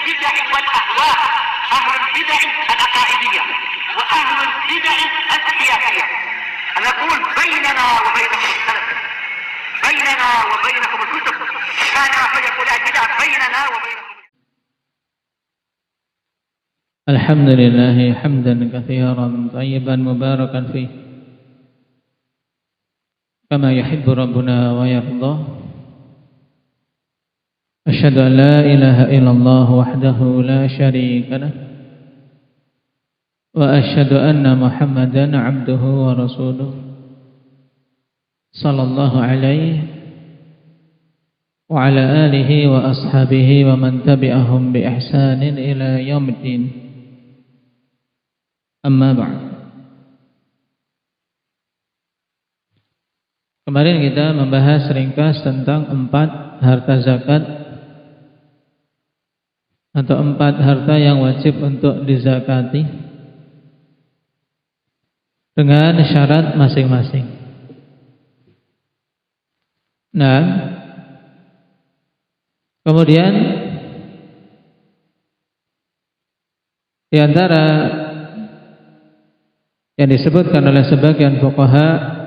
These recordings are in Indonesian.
البدع والأهواء، أهل البدع العقائدية وأهل البدع السياسية. أنا أقول بيننا وبينكم السلف، بيننا وبينكم الكتب، كان فيقول البدع بيننا وبينكم. الحمد لله حمدا كثيرا طيبا مباركا فيه كما يحب ربنا ويرضى. أشهد أن لا إله إلا الله وحده لا شريك له وأشهد أن محمدا عبده ورسوله صلى الله عليه وعلى آله وأصحابه ومن تبعهم بإحسان إلى يوم الدين. Amma ba'd. Kemarin kita membahas ringkas tentang 4 harta zakat atau 4 harta yang wajib untuk dizakati dengan syarat masing-masing. Nah, kemudian di antara yang disebutkan oleh sebagian fuqaha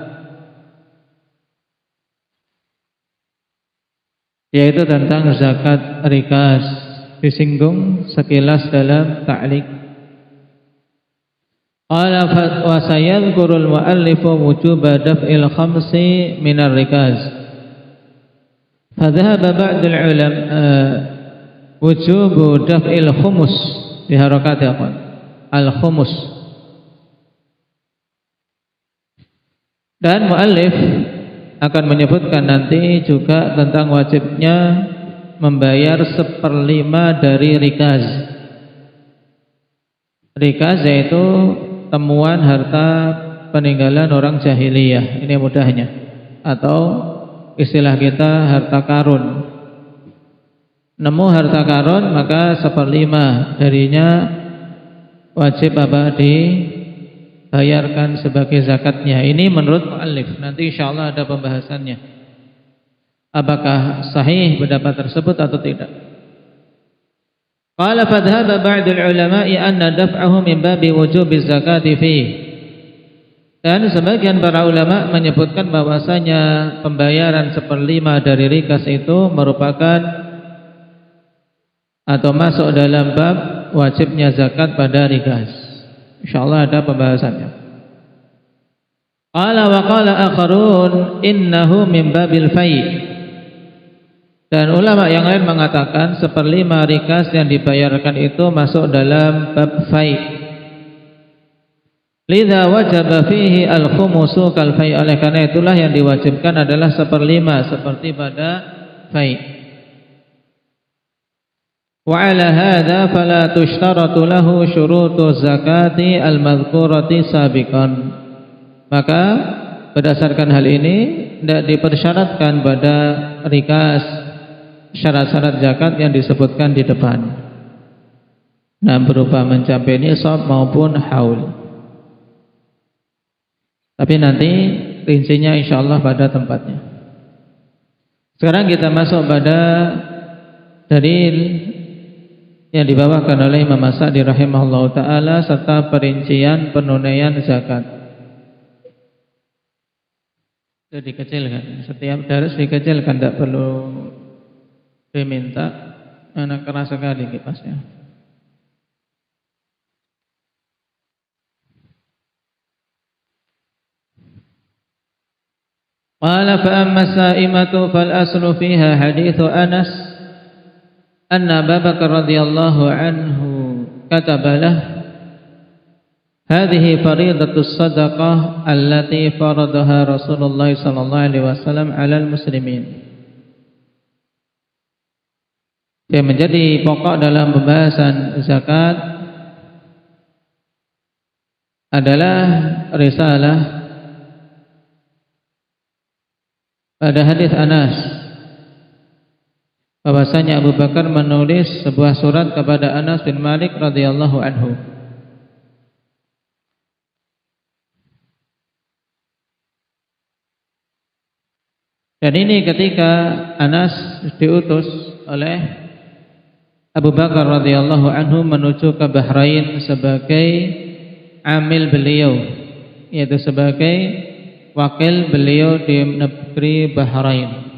yaitu tentang zakat rikas, disinggung sekilas dalam ta'liq. Qala wa sayadhkurul mu'allifu wujuba daf'il khamsi minar rikaz. Fadhahaba ba'dul ulama wujubu daf'il khumus biharakati al-khumus. Dan muallif akan menyebutkan nanti juga tentang wajibnya membayar 1/5 dari rikaz. Rikaz yaitu temuan harta peninggalan orang jahiliyah, ini mudahnya, atau istilah kita harta karun. Nemu harta karun maka 1/5 darinya wajib bayarkan sebagai zakatnya. Ini menurut muallif. Nanti insyaallah ada pembahasannya. Apakah sahih pendapat tersebut atau tidak? Qala fadhhaba ba'dul ulama'i anna daf'ahu min babi wujubiz zakati fihi. Dan sebagian para ulama menyebutkan bahwasanya pembayaran 1/5 dari rikas itu merupakan atau masuk dalam bab wajibnya zakat pada rikas. InsyaAllah ada pembahasannya. Qala wa qala akharun innahu min babil fai'. Dan ulama yang lain mengatakan 1/5 rikas yang dibayarkan itu masuk dalam bab fai'. Lidza wajaba fihi al-khumusu kal fai'. Oleh karena itulah yang diwajibkan adalah 1/5 seperti pada fai'. Wa ala hadza fala tushtaratu lahu syurutu zakati al-madhkurati sabiqan. Maka berdasarkan hal ini tidak dipersyaratkan pada rikas syarat-syarat zakat yang disebutkan di depan. Nah, berupa mencapai nisab maupun haul. Tapi nanti rincinya insyaallah pada tempatnya. Sekarang kita masuk pada dalil yang dibawakan oleh Imam As-Sa'di rahimahullah ta'ala serta perincian penunaian zakat. Itu dikecilkan, setiap daris dikecilkan, tidak perlu diminta. Anak keras sekali kipasnya. Qala fa amma as-sa'imatu fal aslu fiha hadithu Anas anna Abu Bakar radhiyallahu anhu kataba lahu hadhihi faridatus sadaqah allati faradaha Rasulullah sallallahu alaihi wasallam 'alal muslimin. Yang menjadi pokok dalam pembahasan zakat adalah risalah pada hadis Anas bahwasanya Abu Bakar menulis sebuah surat kepada Anas bin Malik radhiyallahu anhu. Dan ini ketika Anas diutus oleh Abu Bakar radhiyallahu anhu menuju ke Bahrain sebagai amil beliau, yaitu sebagai wakil beliau di negeri Bahrain.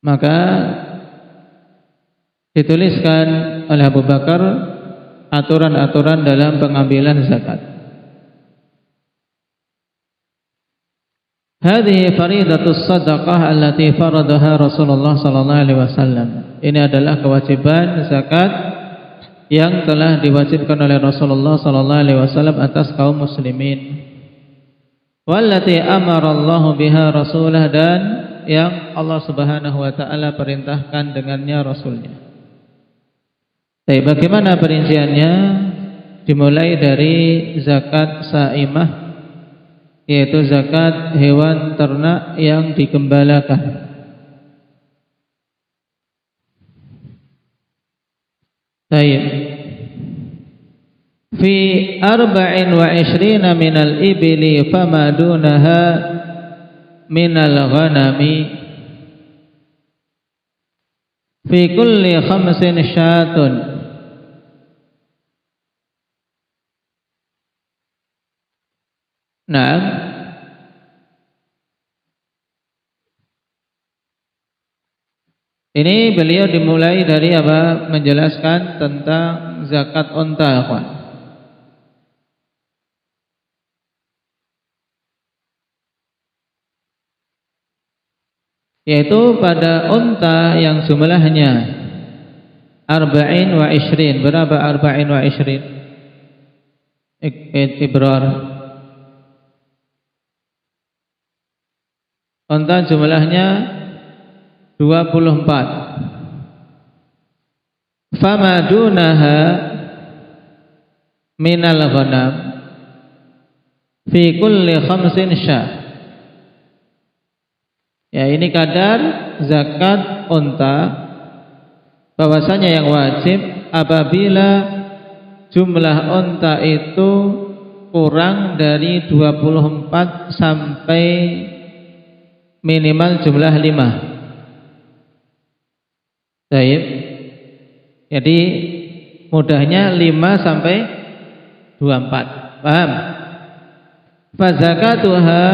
Maka dituliskan oleh Abu Bakar aturan-aturan dalam pengambilan zakat. Hadhihi faridatus sadaqah allati faradaha Rasulullah sallallahu alaihi wasallam. Ini adalah kewajiban zakat yang telah diwajibkan oleh Rasulullah sallallahu alaihi wasallam atas kaum muslimin. Wallati amara Allah biha rasulah, dan yang Allah Subhanahu wa taala perintahkan dengannya rasulnya. Tapi bagaimana perinciannya? Dimulai dari zakat saimah, yaitu zakat hewan ternak yang digembalakan. Baik. Fi 24 minal ibli fama dunaha minal ghanami fi kulli 5 syatun. Nah, ini beliau dimulai dari apa? Menjelaskan tentang zakat unta, kawan. Yaitu pada unta yang jumlahnya 24. Berapa 24? Ibrar. Unta jumlahnya 24. Fama dunaha minal ghanam fi kulli 5 syah. Ya, ini kadar zakat unta, bahwasanya yang wajib apabila jumlah unta itu kurang dari 24 sampai minimal jumlah 5. Baik. Jadi mudahnya 5 sampai 24. Paham? Fa zakatuha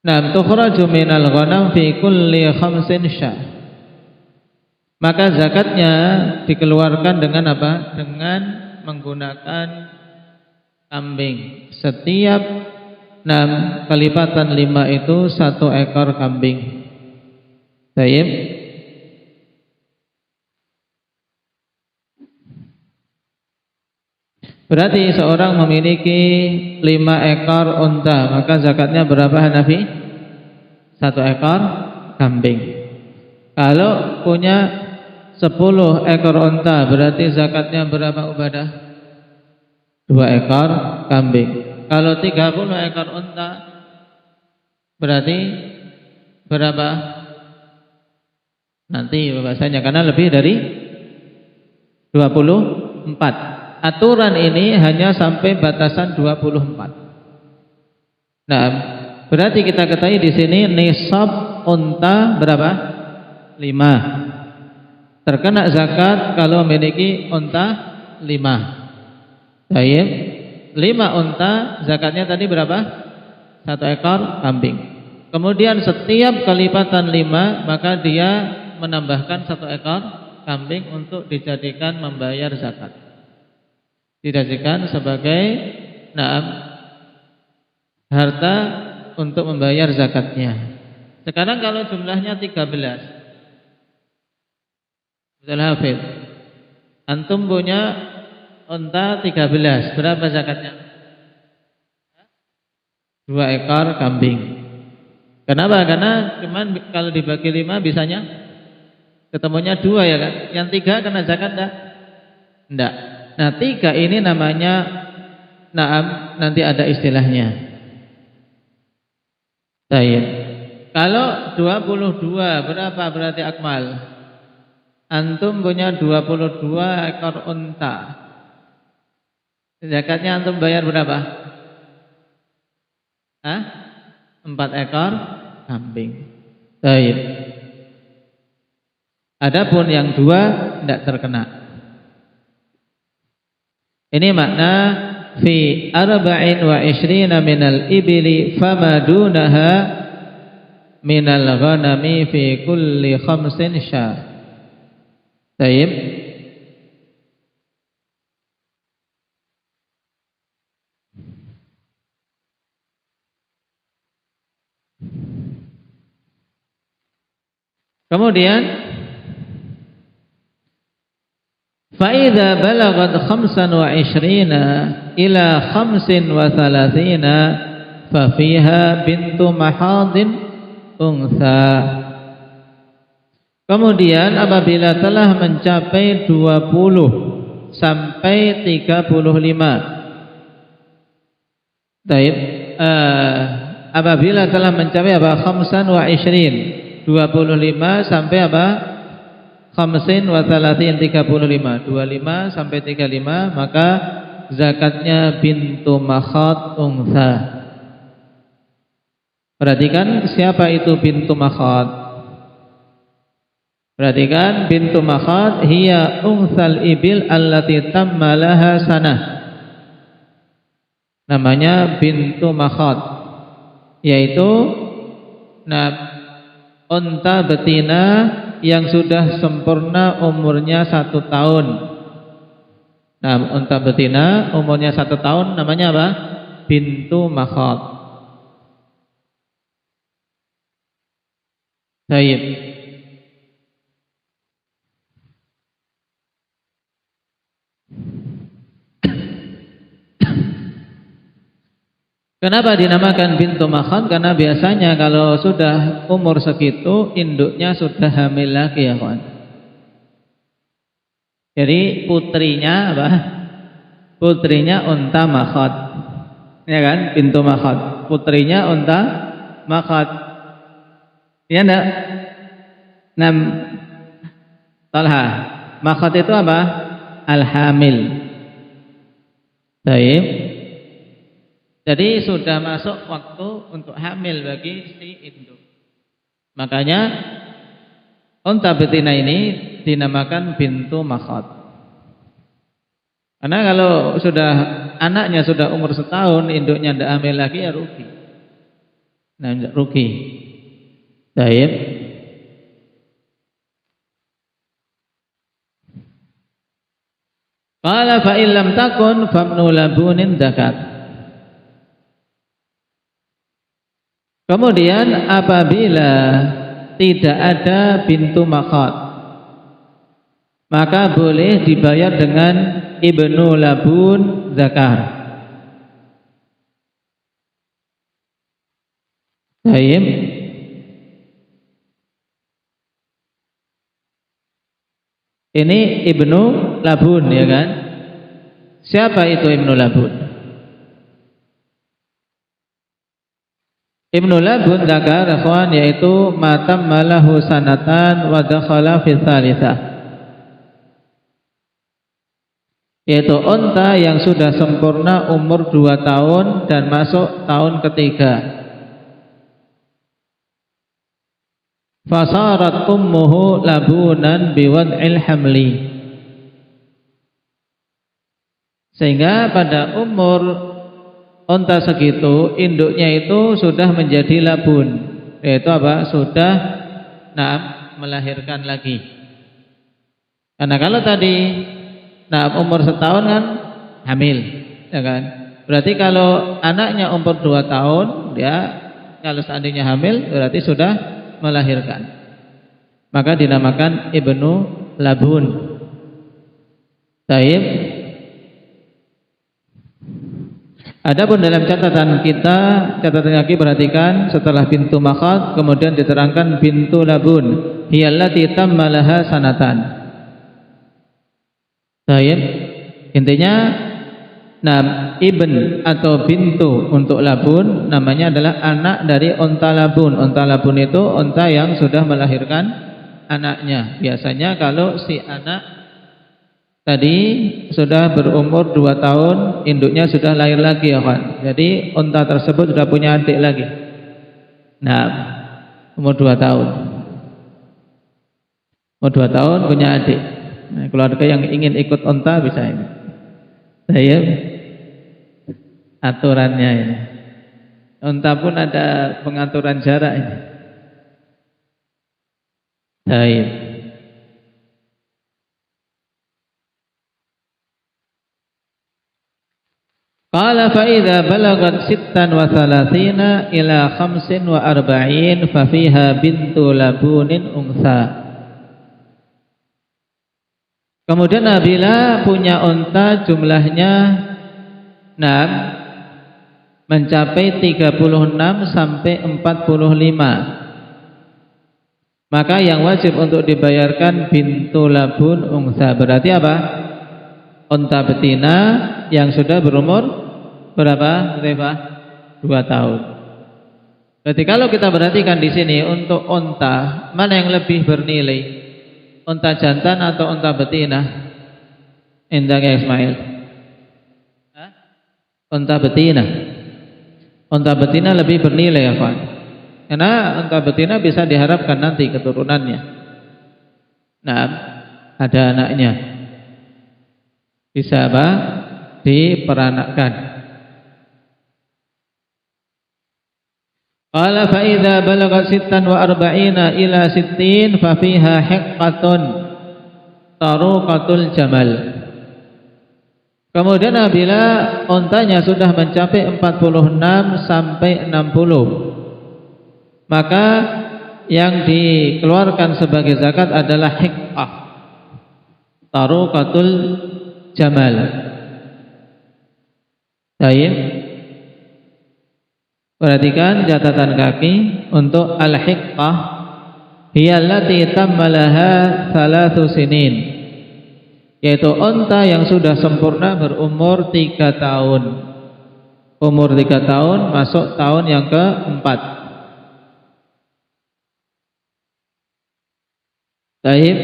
tukhraju minal ghanam fi kulli 5 syah. Maka zakatnya dikeluarkan dengan apa? Dengan menggunakan kambing. Setiap 6 kelipatan 5 itu 1 ekor kambing. Baik. Berarti seorang memiliki 5 ekor unta, maka zakatnya berapa, Hanafi? 1 ekor kambing. Kalau punya 10 ekor unta, berarti zakatnya berapa, Ubadah? 2 ekor kambing. Kalau 30 ekor unta, berarti berapa? Nanti bahasanya, karena lebih dari 24. Aturan ini hanya sampai batasan 24. Nah, berarti kita ketahui di sini nisab unta berapa? 5. Terkena zakat kalau memiliki unta 5. Baik. 5 unta, zakatnya tadi berapa? 1 ekor kambing. Kemudian setiap kelipatan 5, maka dia menambahkan 1 ekor kambing untuk dijadikan membayar zakat. Dijadikan sebagai harta untuk membayar zakatnya. Sekarang kalau jumlahnya 13, betul hafid? Antum punya unta 13, berapa zakatnya? 2 ekor kambing. Kenapa? Karena cuman kalau dibagi 5 bisanya ketemunya 2, ya kan? Yang 3 kena zakat enggak? Nah, 3 ini namanya nanti ada istilahnya. Baik. Kalau 22 berapa berarti akmal? Antum punya 22 ekor unta. Zakatnya antum bayar berapa? 4 ekor kambing. Baik. Adapun yang dua tidak terkena. Ini makna fi 24 minal ibili fama dunaha minal ghanami fi kulli 5 syah. Baik. Kemudian فَإِذَا بَلَغَتْ 25 إِلَى 35 فَفِيهَا بِنْتُ مَحَاضٍ أُنْثَى. Kemudian apabila telah mencapai 20 sampai 35. Baik, apabila telah mencapai apa? 25 sampai apa? 35 25 sampai 35, maka zakatnya bintu makhad untha. Perhatikan siapa itu bintu makhad. Perhatikan bintu makhad hiya unthal ibil allati tamma laha sanah. Namanya bintu makhad, yaitu unta betina yang sudah sempurna umurnya 1 tahun. Nah, unta betina umurnya 1 tahun namanya apa? Bintu makhad. Baik. Kenapa dinamakan bintu makhad? Karena biasanya kalau sudah umur segitu induknya sudah hamil lagi ya kawan. Jadi putrinya apa? Putrinya unta makhad. Ya kan? Bintu makhad. Putrinya unta makhad. Ya enggak? Talha. Makhad itu apa? Al-hamil. Baik. Jadi sudah masuk waktu untuk hamil bagi si induk. Makanya unta betina ini dinamakan bintu makhad. Karena kalau sudah anaknya sudah umur 1 tahun, induknya tidak hamil lagi ya rugi. Nah, rugi. Baik. Qala fa illam takun famnu labunin zakat. Kemudian apabila tidak ada bintu makhad, maka boleh dibayar dengan ibnu labun zakah. Baik. Ini ibnu labun ya kan? Siapa itu ibnu labun? Ibnu labun zakar ikhwan yaitu matam malahu sanatan wa dakhala fi tsalitsah, yaitu unta yang sudah sempurna umur 2 tahun dan masuk tahun ketiga. Fasarat ummuhu labunan biwad'il hamli, sehingga pada umur unta segitu induknya itu sudah menjadi labun, yaitu apa? Sudah melahirkan lagi. Karena kalau tadi umur 1 tahun kan hamil, ya kan? Berarti kalau anaknya umur 2 tahun, dia kalau seandainya hamil berarti sudah melahirkan. Maka dinamakan ibnu labun. Baik. Adapun dalam catatan kita, catatan kaki perhatikan setelah bintu makhad kemudian diterangkan bintu labun, hiyallati tamma laha sanatan. Baik. Intinya ibn atau bintu untuk labun namanya adalah anak dari unta labun. Unta labun itu unta yang sudah melahirkan anaknya. Biasanya kalau si anak tadi sudah berumur 2 tahun, induknya sudah lahir lagi ya kan. Jadi unta tersebut sudah punya adik lagi. Umur 2 tahun. Mau 2 tahun punya adik. Nah, keluarga yang ingin ikut onta bisa ini. Saya aturannya ini. Onta pun ada pengaturan jarak ini. Baik. Qala fa idza balagat 36 ila 45 fa fiha bintu labunin unsa. Kemudian apabila punya unta jumlahnya 6 mencapai 36 sampai 45, maka yang wajib untuk dibayarkan bintu labun unsa. Berarti apa? Unta betina yang sudah berumur berapa? 2 tahun. Berarti kalau kita perhatikan di sini untuk unta mana yang lebih bernilai? Unta jantan atau unta betina? Endang Ismail. Unta betina. Unta betina lebih bernilai ya Pak. Karena unta betina bisa diharapkan nanti keturunannya. Nah, ada anaknya. Bisa apa? Diperanakkan. Qala fa idza balagat 46 ila 60 fa fiha hiqqatun taruqatul jamal. Kemudian apabila untanya sudah mencapai 46 sampai 60, maka yang dikeluarkan sebagai zakat adalah hiqqah taruqatul jamal. Baik. Perhatikan catatan kaki untuk al-hiqqah hiya allati tammalaha 3 sinin, yaitu unta yang sudah sempurna berumur 3 tahun. Umur 3 tahun masuk tahun yang keempat. Baik.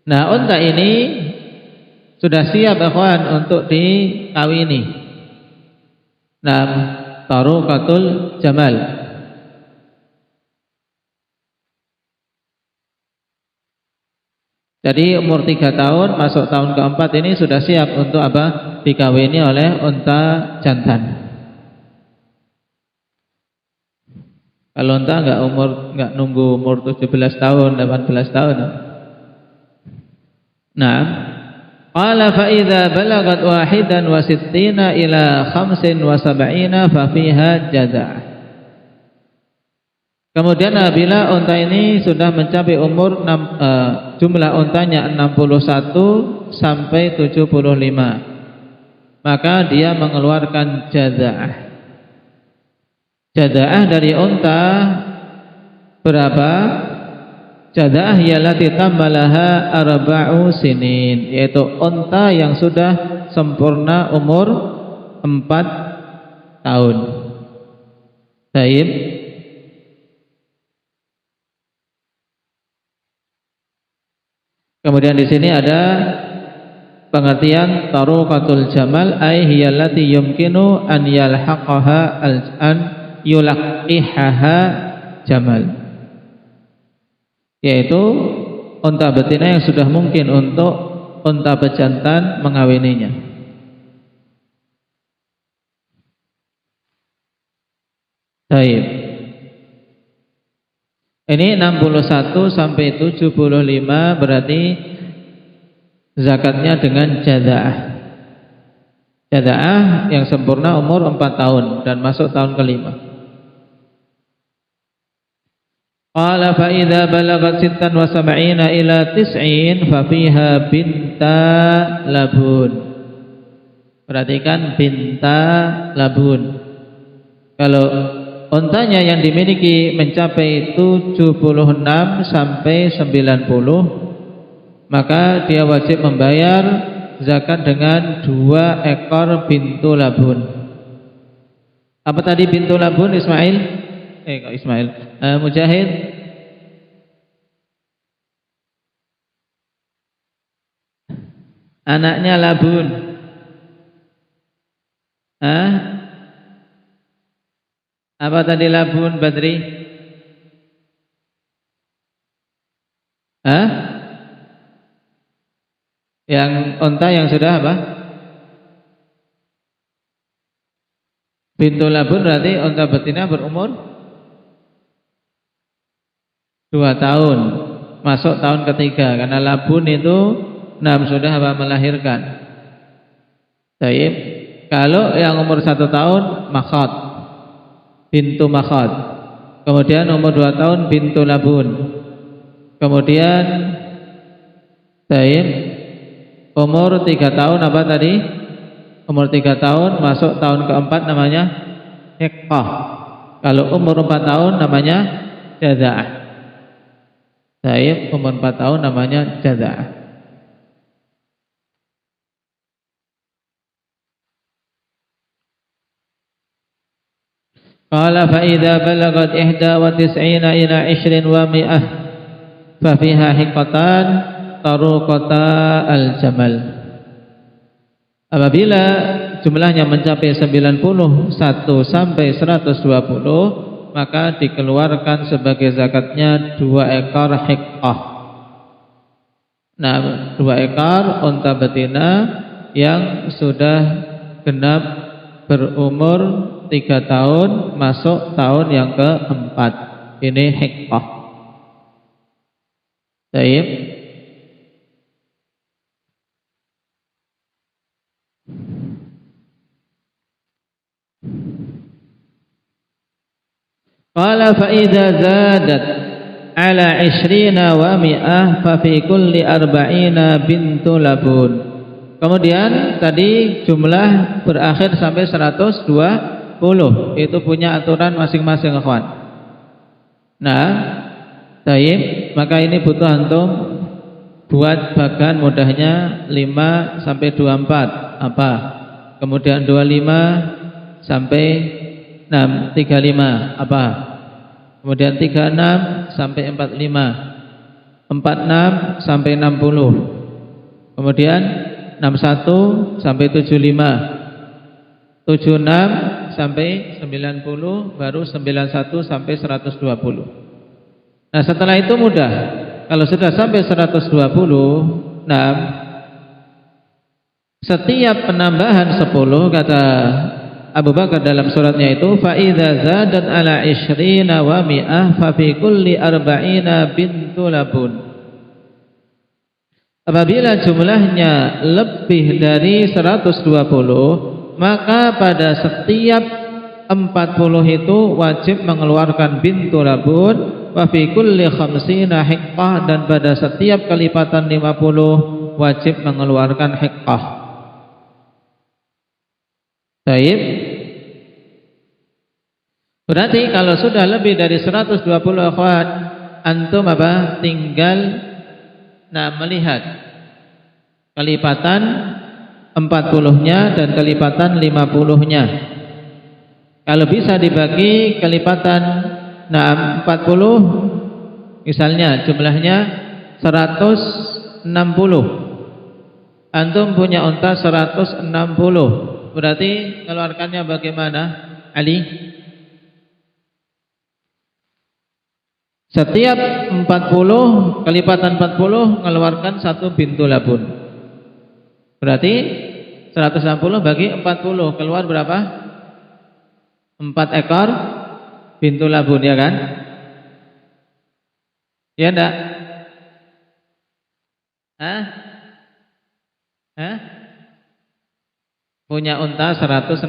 Nah, unta ini sudah siap ikhwan untuk dikawini. Nah, taruqatul jamal. Jadi umur 3 tahun masuk tahun keempat ini sudah siap untuk apa? Dikawini oleh unta jantan. Kalau unta enggak nunggu umur 17 tahun, 18 tahun. Nah, qala fa idza balagat 61 ila 75 fa fiha jaza'ah. Kemudian apabila unta ini sudah mencapai umur jumlah untanya 61 sampai 75, maka dia mengeluarkan jaza'ah. Jaza'ah dari unta berapa? Jaza'ah yallati tammalaha 4 sinin, yaitu unta yang sudah sempurna umur 4 tahun. Baik. Kemudian di sini ada pengertian taruqatul jamal ay hiyallati yumkinu an yalhaqaha an yulaqihaha jamal, yaitu unta betina yang sudah mungkin untuk unta pejantan mengawininya. Baik. Ini 61 sampai 75 berarti zakatnya dengan jaza'ah. Jaza'ah yang sempurna umur 4 tahun dan masuk tahun kelima. Qala fa idza balagat 76 ila 90 fa fiha binta labun. Perhatikan binta labun. Kalau untanya yang dimiliki mencapai 76 sampai 90, maka dia wajib membayar zakat dengan 2 ekor bintu labun. Apa tadi bintu labun Ismail? Kok Ismail? Mujahid? Anaknya labun. Apa tadi labun Badri? Hah? Yang unta yang sudah apa? Bintu labun berarti unta betina berumur 2 tahun, masuk tahun ketiga, karena labun itu sudah apa? Melahirkan. Baik. Kalau yang umur 1 tahun makhot, bintu makhot. Kemudian umur 2 tahun bintu labun. Kemudian baik, umur 3 tahun apa tadi? Umur 3 tahun masuk tahun keempat namanya hiqqah. Kalau umur 4 tahun namanya jaza'ah. Baik, umur 4 tahun namanya jaza'ah. Qala fa idza balagat 91 ila 20 wa 100 fa fiha hiqqatan taruqata al-jamal. Apabila jumlahnya mencapai 91 sampai 120, maka dikeluarkan sebagai zakatnya 2 ekor hiqqah. Nah, 2 ekor unta betina yang sudah genap berumur 3 tahun masuk tahun yang keempat. Ini hiqqah. Baik. Qala fa idza zadat ala 20 wa 100 fa fi kulli 40 bintu labun. Kemudian tadi jumlah berakhir sampai 120, itu punya aturan masing-masing ikhwan. Nah, baik, maka ini butuh antum buat bagan mudahnya 5 sampai 24 apa? Kemudian 25 sampai 35 apa? Kemudian 36 sampai 45, 46 sampai 60. Kemudian 61 sampai 75, 76 sampai 90, baru 91 sampai 120. Nah, setelah itu mudah. Kalau sudah sampai 120, setiap penambahan 10 kata Abu Bakar dalam suratnya itu, fa idza zadat ala 20 wa 100 fa fi kulli 40 bintu labun. Apabila jumlahnya lebih dari 120, maka pada setiap 40 itu wajib mengeluarkan bintu labun, wa fi kulli 50 hiqqah, dan pada setiap kelipatan 50 wajib mengeluarkan hiqqah. Baik. Berarti kalau sudah lebih dari 120 akhwat, antum apa? Tinggal melihat kelipatan 40-nya dan kelipatan 50-nya. Kalau bisa dibagi kelipatan 40, misalnya jumlahnya 160. Antum punya unta 160. Berarti keluarkannya bagaimana, Ali? Setiap 40, kelipatan 40 mengeluarkan 1 bintu labun. Berarti 160 bagi 40 keluar berapa? 4 ekor bintu labun, ya kan? Ya enggak? Punya unta 160.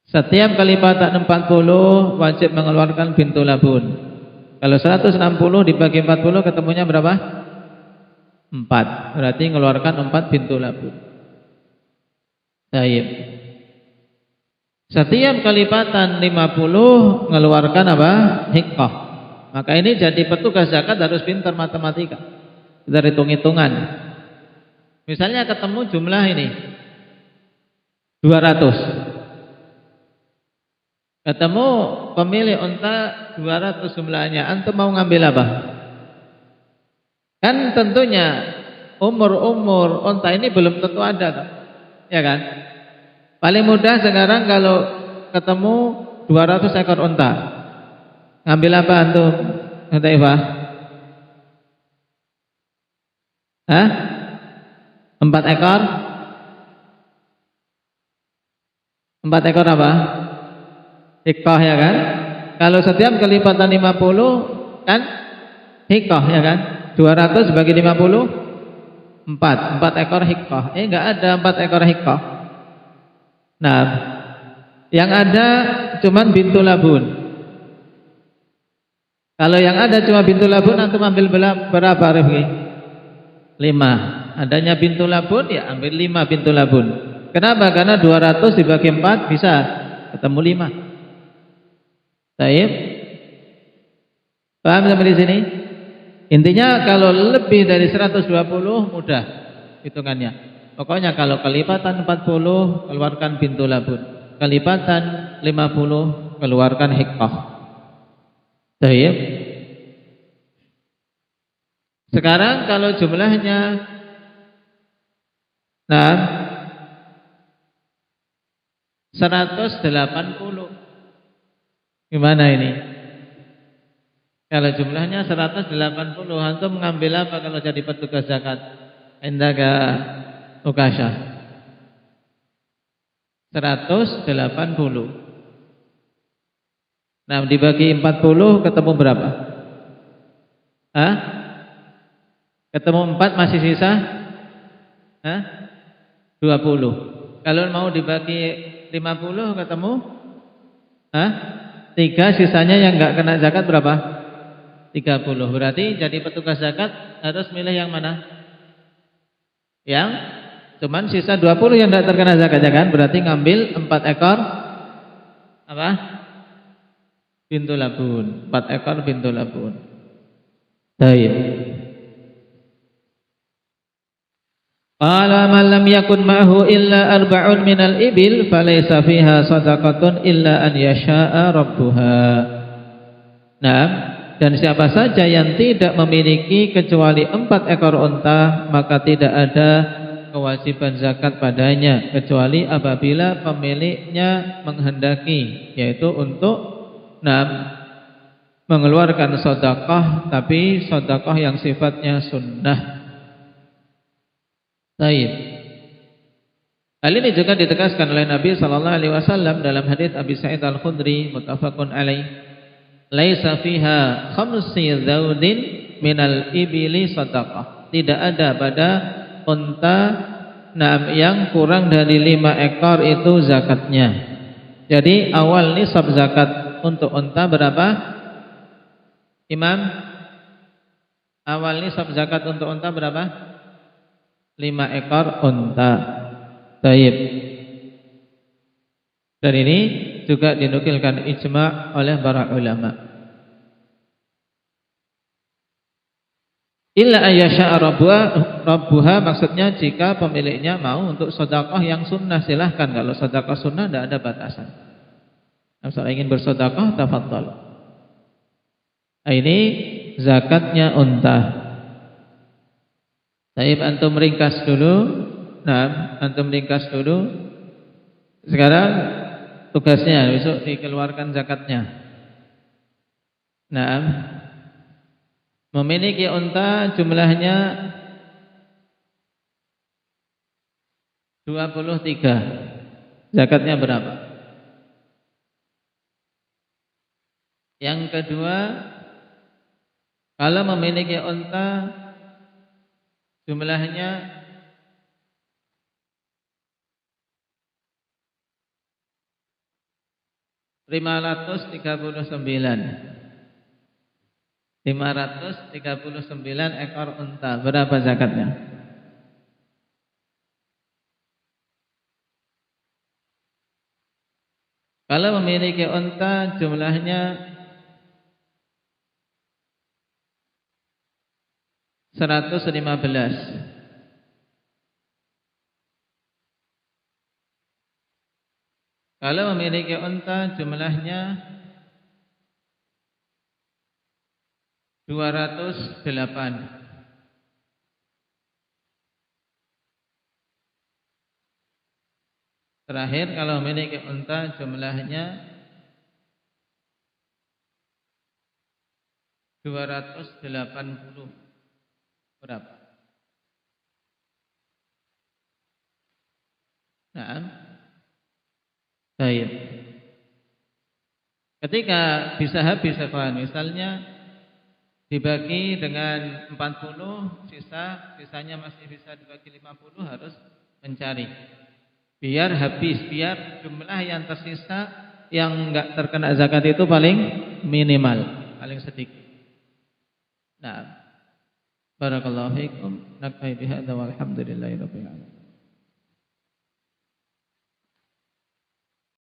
Setiap kelipatan 40 wajib mengeluarkan bintu labun. Kalau 160 dibagi 40 ketemunya berapa? 4. Berarti mengeluarkan 4 bintu labun. Baik. Setiap kelipatan 50 mengeluarkan apa? Hiqqah. Maka ini jadi petugas zakat harus pintar matematika. Dari hitung-hitungan. Misalnya ketemu jumlah ini 200. Ketemu pemilik unta 200 jumlahnya, antum mau ngambil apa? Kan tentunya umur unta ini belum tentu ada, ya kan? Paling mudah sekarang kalau ketemu 200 ekor unta, ngambil apa antum? Kata Eva? Hah? 4 ekor? 4 ekor apa? Hikoh ya kan? Kalau setiap kelipatan 50 kan hikoh ya kan? 200 bagi 50 4 ekor hikoh. Enggak ada 4 ekor hikoh. Nah, yang ada cuman bintu labun. Kalau yang ada cuma bintu labun, antum ambil berapa Rifki? 5. Adanya bintu labun ya ambil 5 bintu labun. Kenapa? Karena 200 dibagi 4 bisa ketemu 5. Baik. Paham sampai di sini? Intinya kalau lebih dari 120 mudah hitungannya. Pokoknya kalau kelipatan 40 keluarkan bintu labun. Kelipatan 50 keluarkan hikoh. Baik. Sekarang kalau jumlahnya 180. Gimana ini? Kalau jumlahnya 180, antum mengambil apa kalau jadi petugas zakat? Indaka Ukasha. 180. Nah, dibagi 40 ketemu berapa? Hah? Ketemu 4 masih sisa? Hah? 20. Kalau mau dibagi 50 ketemu? Hah? 3, sisanya yang enggak kena zakat berapa? 30. Berarti jadi petugas zakat harus milih yang mana? Yang cuman sisa 20 yang enggak terkena zakat ya kan? Berarti ngambil 4 ekor apa? Bintu labun. 4 ekor bintu labun. Baik. Qala man lam yakun ma'hu illa arba'un minal ibil falaysa fiha shadaqatun illa an yasha'a rabbuha. Nah, dan siapa saja yang tidak memiliki kecuali 4 ekor unta, maka tidak ada kewajiban zakat padanya kecuali apabila pemiliknya menghendaki, yaitu untuk mengeluarkan sedekah, tapi sedekah yang sifatnya sunnah. Baik. Hal ini juga ditegaskan oleh Nabi sallallahu alaihi wasallam dalam hadis Abi Sa'id Al-Khudri muttafaqun alaih. Laisa fiha khamsi zawdin minal ibili sadaqah. Tidak ada pada unta yang kurang dari 5 ekor itu zakatnya. Jadi awal nisab zakat untuk unta berapa? Imam? Awal nisab zakat untuk unta berapa? 5 ekor unta. Baik. Dan ini juga dinukilkan ijma' oleh para ulama. Illa ayyasha'a rabbuha, maksudnya jika pemiliknya mau untuk sedekah yang sunnah silahkan. Kalau sedekah sunnah tidak ada batasan. Kalau ingin bersedekah tafadhal. Ini zakatnya unta. Baik, antum ringkas dulu. Nah, antum ringkas dulu. Sekarang tugasnya besok dikeluarkan zakatnya. Nah, memiliki unta jumlahnya 23. Zakatnya berapa? Yang kedua, kalau memiliki unta jumlahnya 539 ekor unta, berapa zakatnya? Kalau memiliki unta jumlahnya 115. Kalau memiliki unta jumlahnya 208. Terakhir, kalau memiliki unta jumlahnya 280. Berapa? Nah, baik. Ketika bisa habis, misalnya dibagi dengan 40, sisanya masih bisa dibagi 50, harus mencari. Biar habis, biar jumlah yang tersisa yang enggak terkena zakat itu paling minimal, paling sedikit. Nah, barakallahu fiikum. Nakfi bihadza walhamdulillahirabbil alamin.